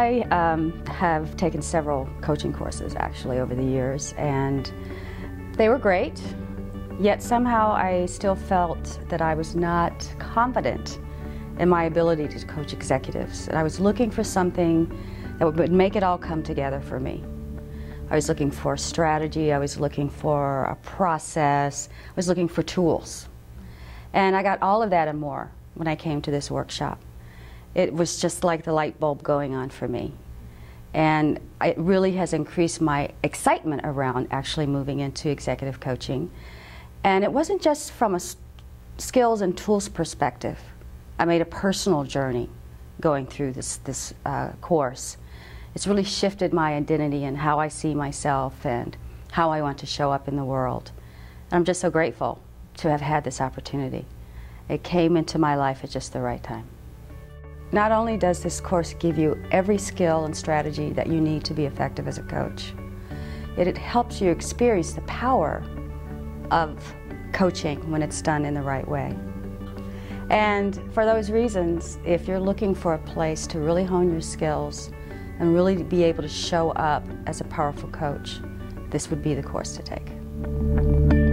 I have taken several coaching courses actually over the years, and they were great, yet somehow I still felt that I was not confident in my ability to coach executives. And I was looking for something that would make it all come together for me. I was looking for a strategy, I was looking for a process, I was looking for tools. And I got all of that and more when I came to this workshop. It was just like the light bulb going on for me. And it really has increased my excitement around actually moving into executive coaching. And it wasn't just from a skills and tools perspective. I made a personal journey going through this course. It's really shifted my identity and how I see myself and how I want to show up in the world. And I'm just so grateful to have had this opportunity. It came into my life at just the right time. Not only does this course give you every skill and strategy that you need to be effective as a coach, it helps you experience the power of coaching when it's done in the right way. And for those reasons, if you're looking for a place to really hone your skills and really be able to show up as a powerful coach, this would be the course to take.